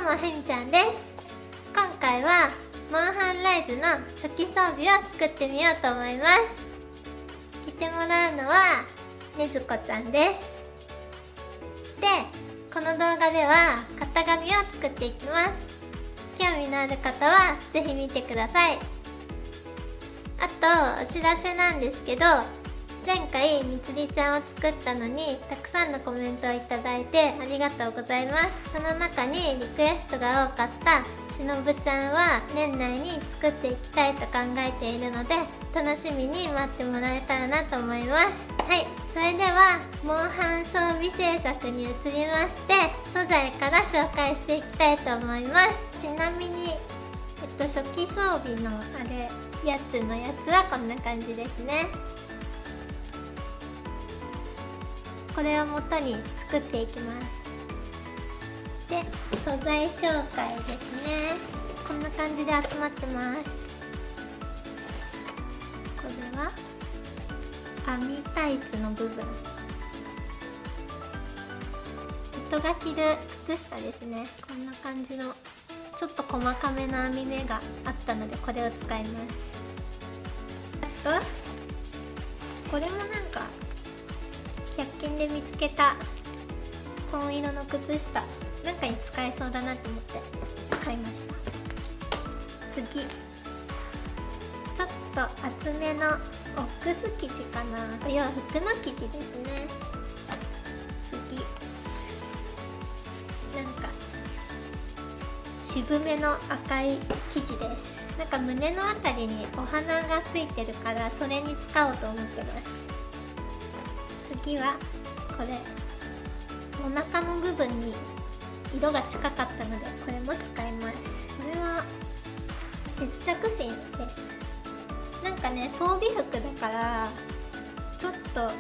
もへみちゃんです。今回はモンハンライズの初期装備を作ってみようと思います。着てもらうのはねずこちゃんです。で、この動画では型紙を作っていきます。興味のある方はぜひ見てください。あとお知らせなんですけど、前回みつりちゃんを作ったのにたくさんのコメントをいただいてありがとうございます。その中にリクエストが多かったしのぶちゃんは年内に作っていきたいと考えているので、楽しみに待ってもらえたらなと思います。はい、それではモンハン装備製作に移りまして、素材から紹介していきたいと思います。ちなみに初期装備のやつはこんな感じですね。これを元に作っていきます。で、素材紹介ですね。こんな感じで集まってます。これは網タイツの部分、人が着る靴下ですね。こんな感じのちょっと細かめな網目があったのでこれを使います。あとこれもなんか100均で見つけた紺色の靴下、なんかに使えそうだなと思って買いました。次、ちょっと厚めのオックス生地かな、お洋服の生地ですね。次、なんか渋めの赤い生地です。なんか胸のあたりにお花がついてるからそれに使おうと思ってます。次はこれ、お腹の部分に色が近かったのでこれも使います。これは接着芯です。なんかね、装備服だからちょっと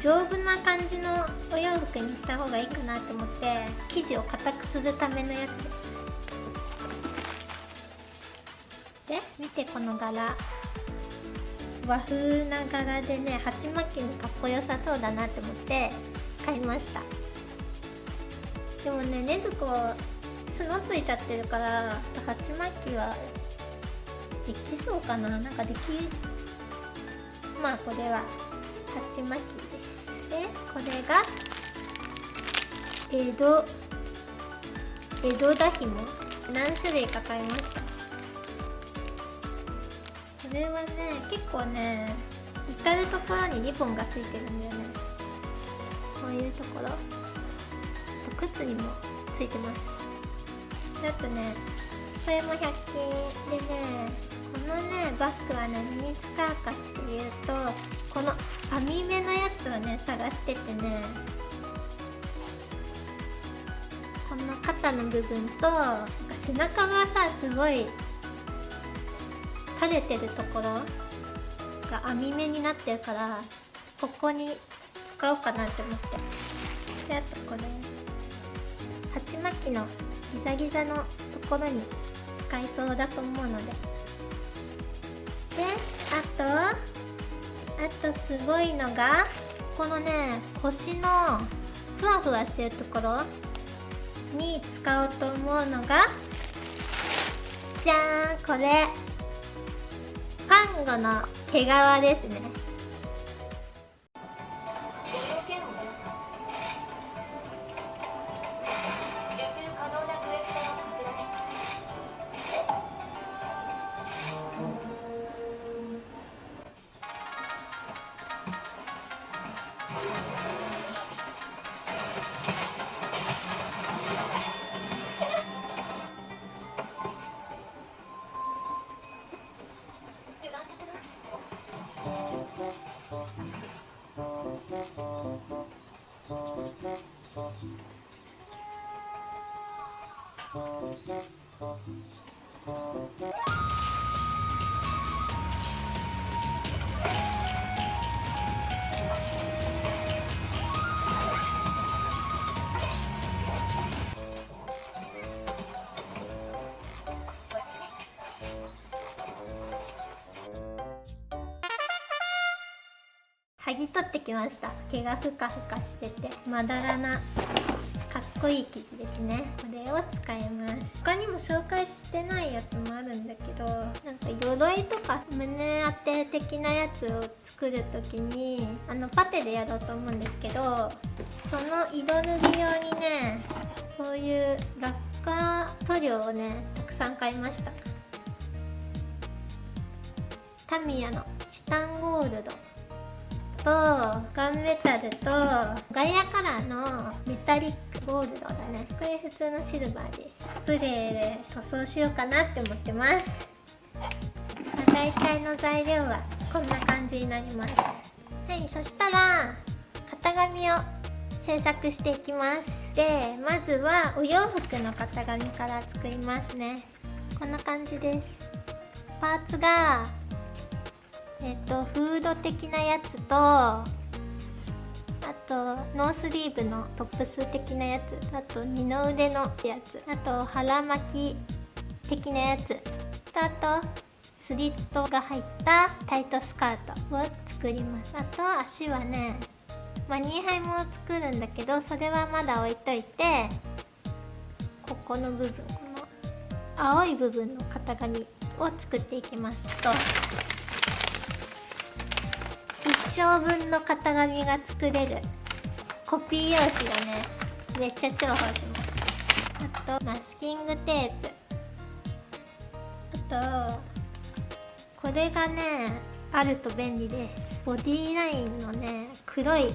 丈夫な感じのお洋服にした方がいいかなと思って生地を硬くするためのやつです。で、見てこの柄、和風な柄でね、鉢巻きにかっこよさそうだなって思って買いました。でもね、ねずこ角ついちゃってるから鉢巻きはできそうかな。なんかまあこれは鉢巻きです。で、これが江戸田紐、何種類か買いました。これはね、結構ね、至る所にリボンがついてるんだよね。こういうところ、靴にもついてます。あとね、これも100均でね、このねバッグは何に使うかっていうと、この網目のやつをね探しててね、この肩の部分と背中がさ、すごい垂れてるところが網目になってるから、ここに使おうかなって思って。で、あとこれ鉢巻きのギザギザのところに使いそうだと思うので。で、あとすごいのがこのね、腰のふわふわしてるところに使おうと思うのが、じゃーん、これパンゴの毛皮ですね。剥ぎ取ってきました。毛がふかふかしててまだらなかっこいい生地ですね。これをれを使います。他にも紹介してないやつもあるんだけど、なんか鎧とか胸当て的なやつを作る時にパテでやろうと思うんですけど、その色塗り用にね、こういうラッカー塗料をねたくさん買いました。タミヤのチタンゴールドとガンメタルとガイアカラーのメタリックゴールドだね。これ普通のシルバーです。スプレーで塗装しようかなって思ってます。大体の材料はこんな感じになります。はい、そしたら型紙を制作していきます。で、まずはお洋服の型紙から作りますね。こんな感じです。パーツがフード的なやつと、あとノースリーブのトップス的なやつ、あと二の腕のやつ、あと腹巻き的なやつと、あとスリットが入ったタイトスカートを作ります。あと足はね、ニーハイも作るんだけど、それはまだ置いといて、ここの部分、この青い部分の型紙を作っていきます。と一生分の型紙が作れるコピー用紙がね、めっちゃ重宝します。あとマスキングテープ、あとこれがねあると便利です。ボディラインのね黒い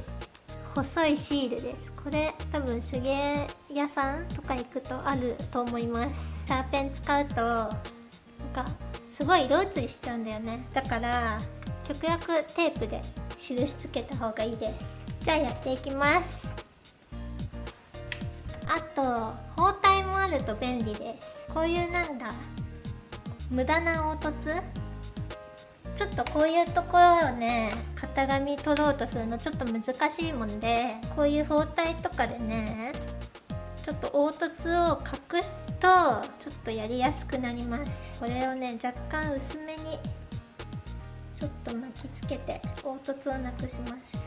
細いシールです。これ多分手芸屋さんとか行くとあると思います。シャーペン使うとなんかすごい色移りしちゃうんだよね。だから極力テープで印つけた方がいいです。じゃあやっていきます。あと包帯もあると便利です。こういうなんだ無駄な凹凸、ちょっとこういうところをね型紙取ろうとするのちょっと難しいもんで、こういう包帯とかでねちょっと凹凸を隠すとちょっとやりやすくなります。これをね若干薄めにちょっと巻きつけて凹凸をなくします。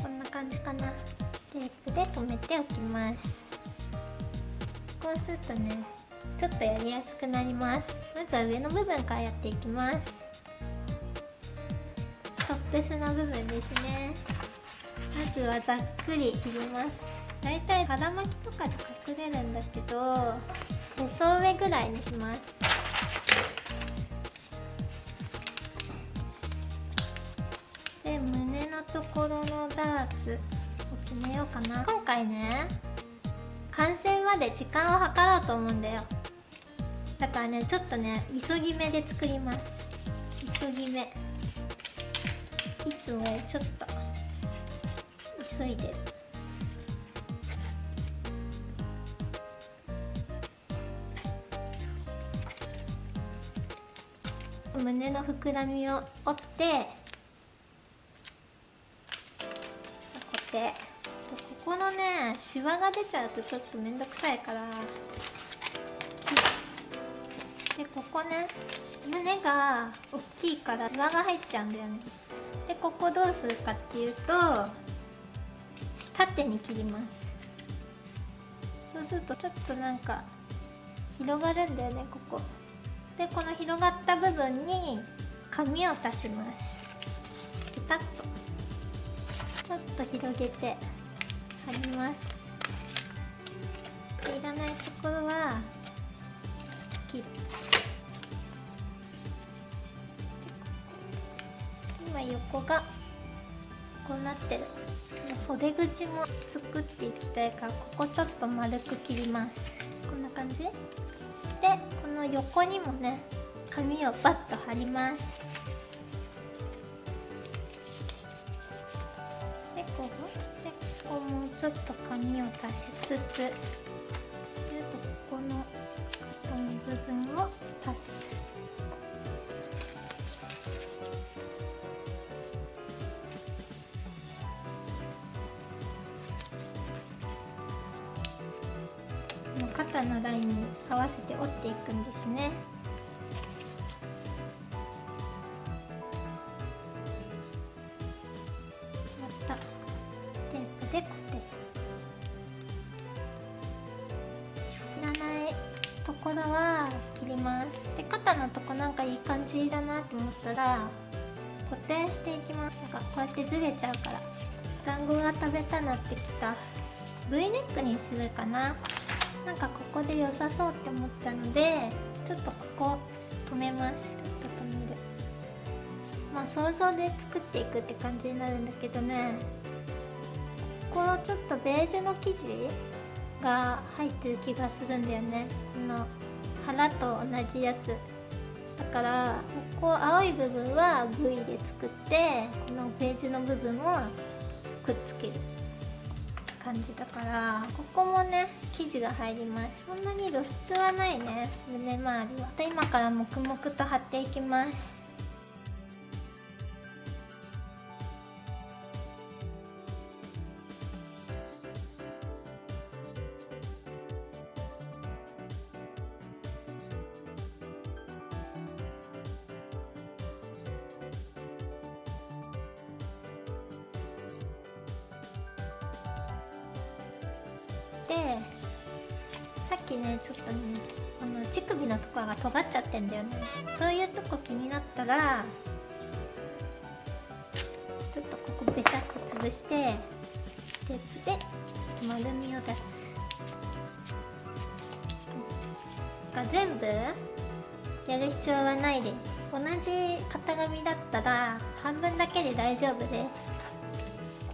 こんな感じかな。テープで留めておきます。こうするとねちょっとやりやすくなります。まずは上の部分からやっていきます。トップスの部分ですね。まずはざっくり切ります。だいたい腹巻きとかで隠れるんだけど、へそ上ぐらいにします。で、胸のところのダーツを決めようかな。今回ね完成まで時間を計ろうと思うんだよ。だからねちょっとね急ぎ目で作ります。急ぎ目、いつもよりちょっと急いでる。胸の膨らみを折ってここのねシワが出ちゃうとちょっとめんどくさいから、でここね胸が大きいからシワが入っちゃうんだよね。でここどうするかっていうと縦に切ります。そうするとちょっとなんか広がるんだよねここで。この広がった部分に紙を足します。ピタッとちょっと広げて貼ります。でいらないところは切って、今横がこうなってる。袖口も作っていきたいからここちょっと丸く切ります。こんな感じでこの横にもね紙をバッと貼ります。でここもちょっと紙を足しつつ、ここの肩の部分を足す。肩のラインに合わせて折っていくんですね。またテープで固定。ろは切ります。で肩のとこなんかいい感じだなと思ったら固定していきます。なんかこうやってずれちゃうから、団子が食べたなってきた。 V ネックにするかな。なんかここで良さそうって思ったのでちょっとここ止めます。ちょっと止める。まあ想像で作っていくって感じになるんだけどね、ここちょっとベージュの生地が入ってる気がするんだよね。この腹と同じやつだから、ここ青い部分は V で作って、このベージュの部分をくっつける感じだから、ここもね生地が入ります。そんなに露出はないね、胸周りは。今から黙々と貼っていきます。でさっきねちょっとねこの乳首のところが尖っちゃってんだよね。そういうとこ気になったらちょっとここベシャッと潰してテープで丸みを出す。全部やる必要はないです。同じ型紙だったら半分だけで大丈夫です。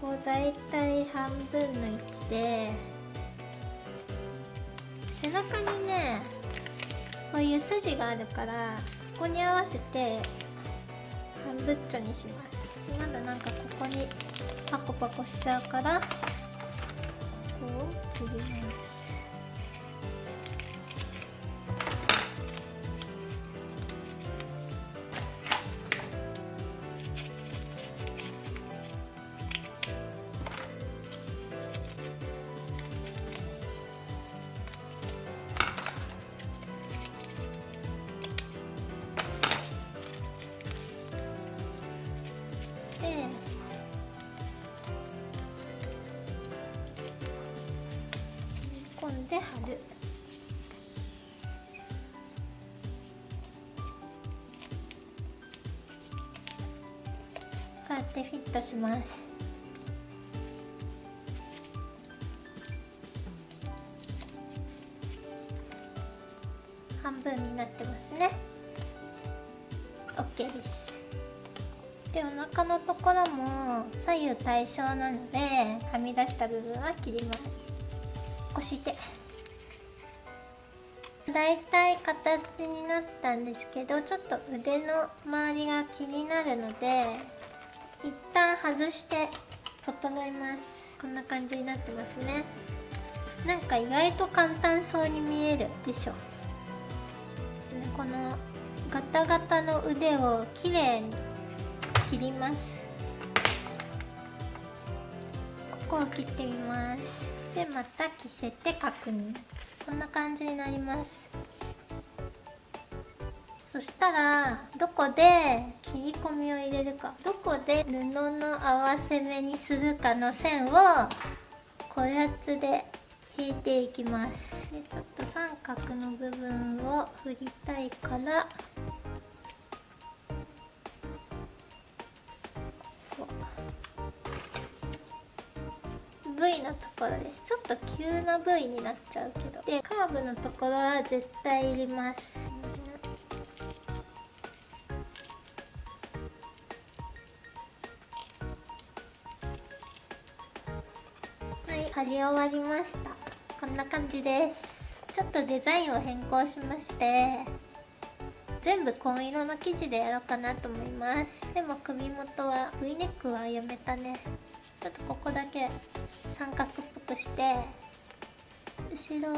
こうだいたい半分の1で、背中にねこういう筋があるからそこに合わせて半分っちょにします。まだなんかここにパコパコしちゃうからこう切ります。込んで貼る。こうやってフィットします。半分になってますね。 OK です。でお腹のところも左右対称なのではみ出した部分は切ります。押してだいたい形になったんですけど、ちょっと腕の周りが気になるので一旦外して整えます。こんな感じになってますね。なんか意外と簡単そうに見えるでしょ。このガタガタの腕をきれいに切ります。ここを切ってみます。でまた着せて確認。こんな感じになります。そしたらどこで切り込みを入れるか、どこで布の合わせ目にするかの線をこやつで引いていきます。でちょっと三角の部分を振りたいからV のところです。ちょっと急な V になっちゃうけど、でカーブのところは絶対いります。はい、貼り終わりました。こんな感じです。ちょっとデザインを変更しまして、全部紺色の生地でやろうかなと思います。でも首元は V ネックはやめたね。ちょっとここだけ三角っぽくして、後ろ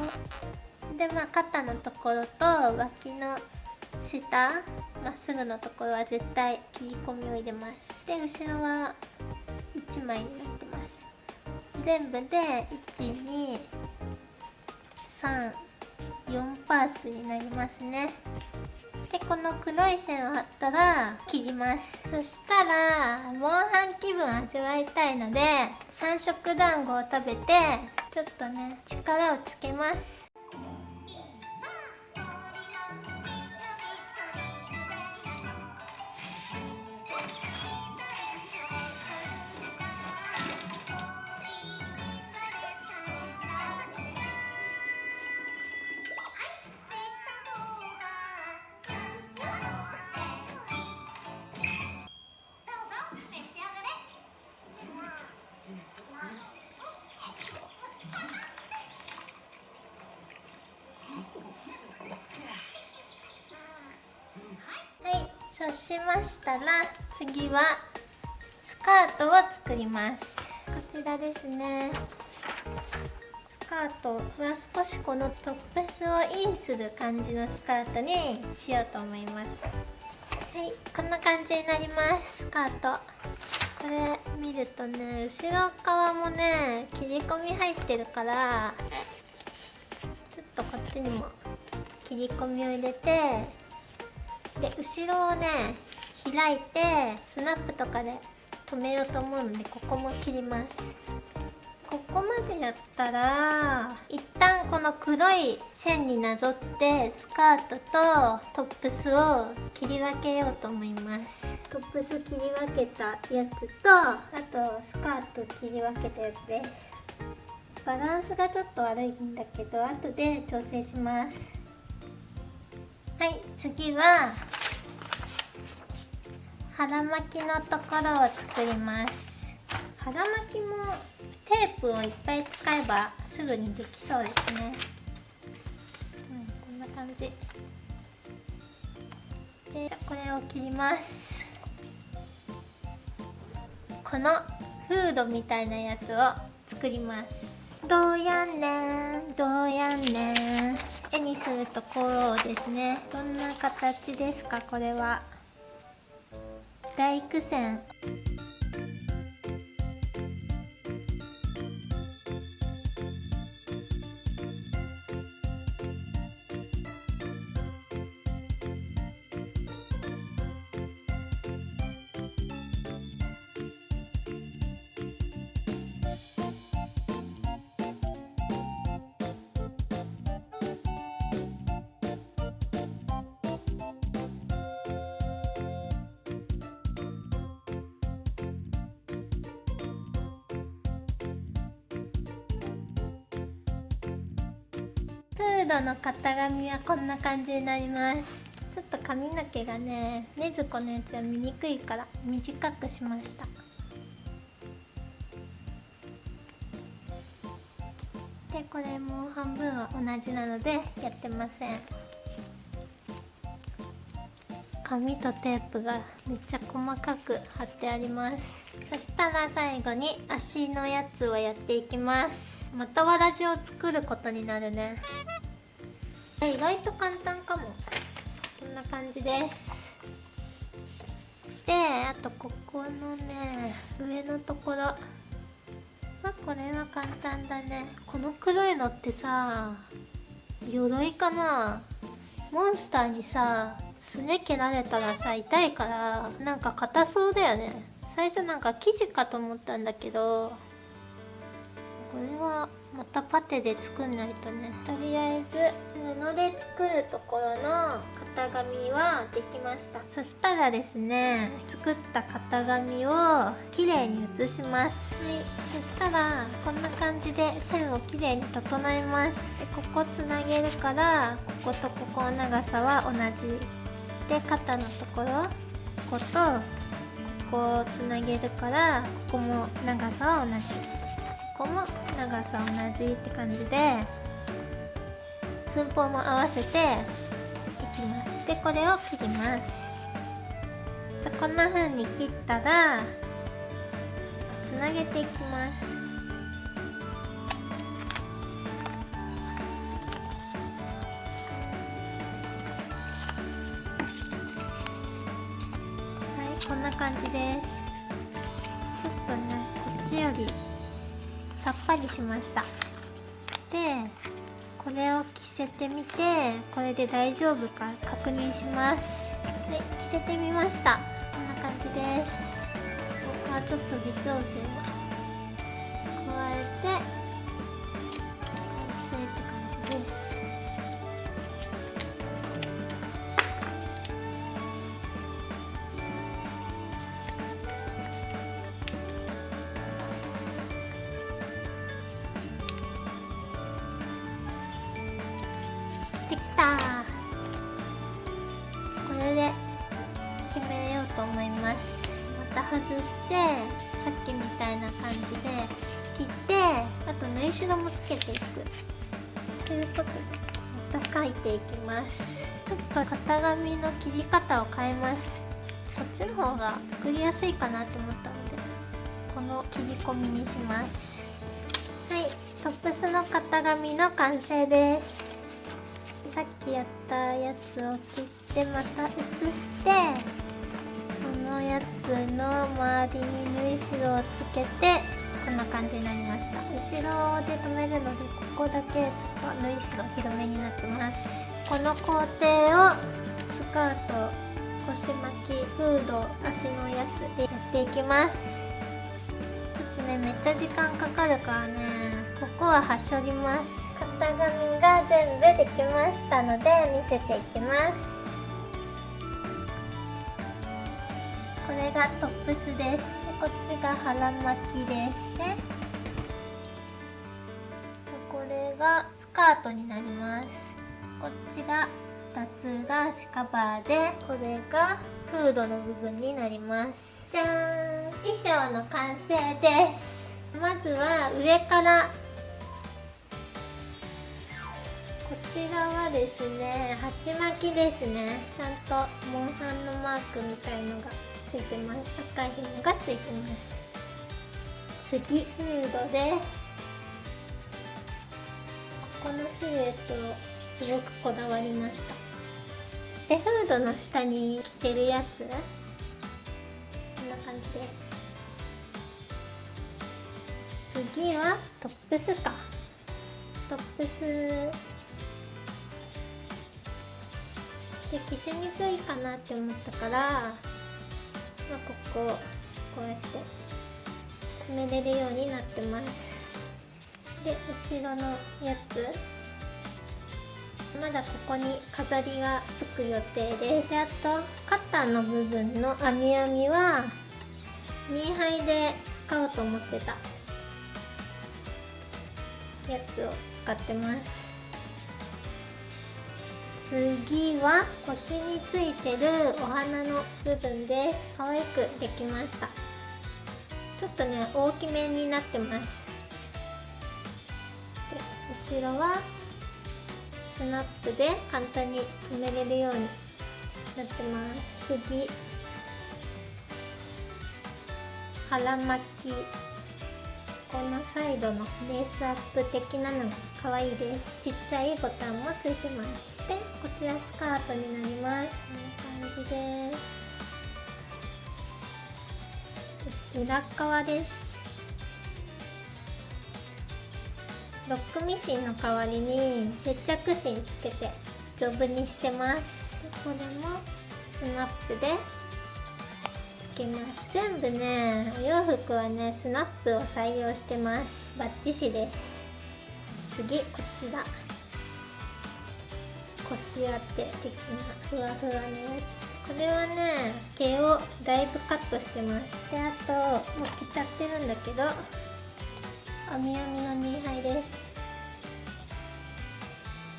で肩のところと脇の下まっすぐのところは絶対切り込みを入れます。で後ろは1枚になってます。全部で123 4パーツになりますね。でこの黒い線を貼ったら切ります。そしたらモンハン気分味わいたいので3色団子を食べてちょっとね力をつけます。そうしましたら次はスカートを作ります。こちらですね。スカートは少しこのトップスをインする感じのスカートにしようと思います。はい、こんな感じになります。スカートこれ見るとね、後ろ側もね切り込み入ってるから、ちょっとこっちにも切り込みを入れて、で後ろをね開いてスナップとかで留めようと思うので、ここも切ります。ここまでやったら一旦この黒い線になぞってスカートとトップスを切り分けようと思います。トップス切り分けたやつと、あとスカート切り分けたやつです。バランスがちょっと悪いんだけど後で調整します。はい、次は腹巻きのところを作ります。腹巻きもテープをいっぱい使えばすぐにできそうですね。こんな感じで、これを切ります。このフードみたいなやつを作ります。どうやんねんどうやんねん、絵にするとこうですね。どんな形ですか？これは大工線。フードの型紙はこんな感じになります。ちょっと髪の毛がね、ねずこのやつは見にくいから短くしました。でこれも半分は同じなのでやってません。紙とテープがめっちゃ細かく貼ってあります。そしたら最後に足のやつをやっていきます。またわらじを作ることになるね。意外と簡単かも。こんな感じです。であとここのね上のところ、これは簡単だね。この黒いのってさ、鎧かな。モンスターにさすね蹴られたらさ痛いからなんか硬そうだよね。最初なんか生地かと思ったんだけど、これはまたパテで作んないとね。とりあえず布で作るところの型紙はできました。そしたらですね、作った型紙をきれいに写します。はい、そしたらこんな感じで線をきれいに整えます。でここつなげるからこことここの長さは同じで、肩のところこことここをつなげるからここも長さは同じ、ここも長さ同じって感じで寸法も合わせていきます。でこれを切ります。こんな風に切ったらつなげていきます。はい、こんな感じです。ちょっとねこっちよりさっぱりしました。でこれを着せてみて、これで大丈夫か確認します。はい、着せてみました。こんな感じです。僕はちょっと微調整を加えて完成って感じです。できた。これで決めようと思います。また外してさっきみたいな感じで切って、あと縫い代もつけていくということでまた描いていきます。ちょっと型紙の切り方を変えます。こっちの方が作りやすいかなと思ったのでこの切り込みにします。はい、トップスの型紙の完成です。さっきやったやつを切ってまた写してそのやつの周りに縫い代をつけてこんな感じになりました。後ろで留めるのでここだけちょっと縫い代広めになってます。この工程をスカート、腰巻き、フード、足のやつでやっていきます。ちょっとねめっちゃ時間かかるからねここははしょります。型紙が全部できましたので見せていきます。これがトップスです。こっちが腹巻きですね。これがスカートになります。こっちが2つが足カバーでこれがフードの部分になります。じゃーん、衣装の完成です。まずは上からこちらはですね鉢巻きですね。ちゃんとモンハンのマークみたいのがついてます。赤い紐がついてます。次フードです。ここのシルエットをすごくこだわりました。でフードの下に着てるやつこんな感じです。次はトップスか。トップスで着せにくいかなって思ったから、ここうやって留めれるようになってます。で後ろのやつまだここに飾りがつく予定です。であと肩の部分の編みはニーハイで使おうと思ってたやつを使ってます。次は腰についてるお花の部分です。可愛くできました。ちょっとね大きめになってます。で後ろはスナップで簡単に留めれるようになってます。次腹巻き、このサイドのレースアップ的なのが可愛いです。ちっちゃいボタンもついてます。でこちらスカートになります。こんな感じです。裏側です。ロックミシンの代わりに接着芯つけて丈夫にしてます。これもスナップでつけます。全部ねお洋服はねスナップを採用してます。バッチシです。次こちら腰当て的なふわふわのやつ。これはね毛をだいぶカットしてます。であともう着ちゃってるんだけど編みのニーハイです。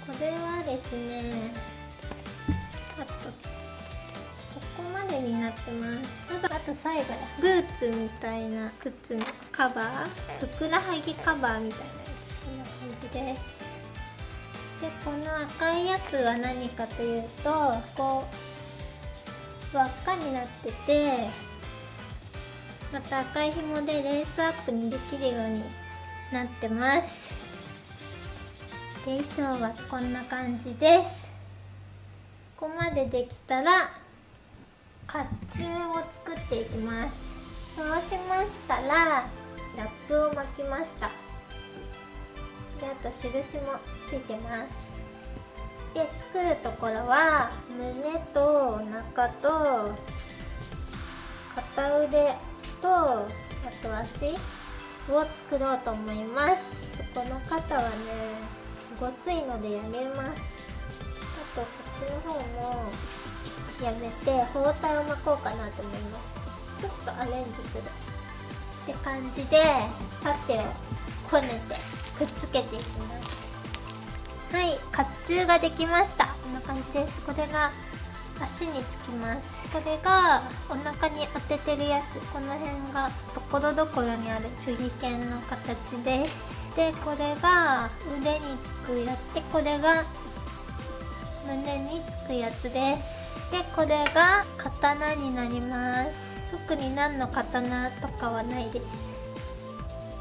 これはですねあとここまでになってます。あと最後ブーツみたいな靴のカバー、ふくらはぎカバーみたいなやつ、こんな感じです。でこの赤いやつは何かというとこう輪っかになっててまた赤い紐でレースアップにできるようになってます。で衣装はこんな感じです。ここまでできたら甲冑を作っていきます。そうしましたらラップを巻きました。であと印もついてます。で作るところは胸とお腹と片腕とあと足を作ろうと思います。この肩はねごついのでやめます。あとこっちの方もやめて包帯を巻こうかなと思います。ちょっとアレンジするって感じで縦をこねてくっつけていきます。はい、甲冑ができました。こんな感じです。これが足につきます。これがお腹に当ててるやつ。この辺がところどころにある手裏剣の形です。でこれが腕につくやつでこれが胸につくやつです。でこれが刀になります。特に何の刀とかはないです。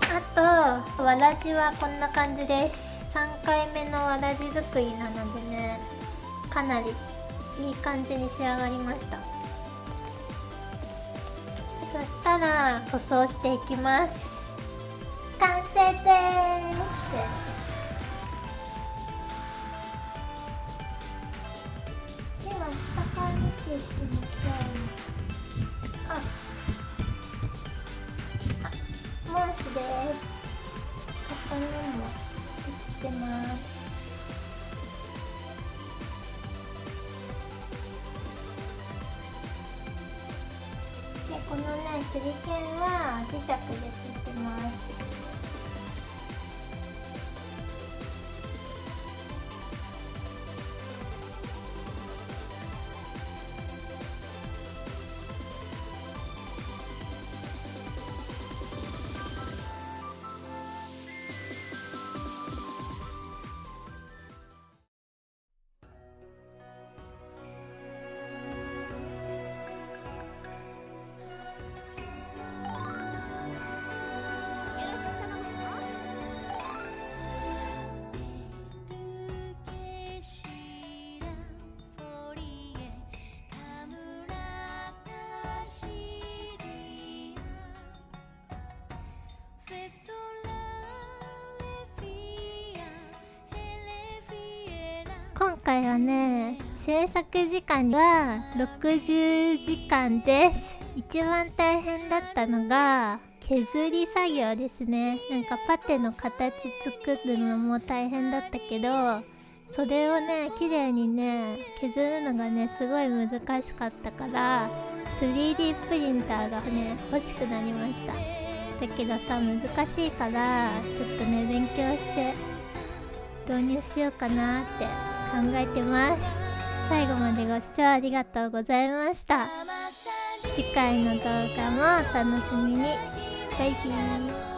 あとわらじはこんな感じです。3回目のわらじ作りなのでね、かなりいい感じに仕上がりました。そしたら塗装していきます。完成です。では下から見ていきましょう。モンスです。ここにもできてます。でこのね手裏剣は磁石でついてます。今回はね、制作時間は60時間です。一番大変だったのが削り作業ですね。なんかパテの形作るのも大変だったけど、それをね綺麗にね削るのがねすごい難しかったから 3D プリンターがね欲しくなりました。だけどさ、難しいからちょっとね勉強して導入しようかなって考えてます。最後までご視聴ありがとうございました。次回の動画もお楽しみに。バイビー。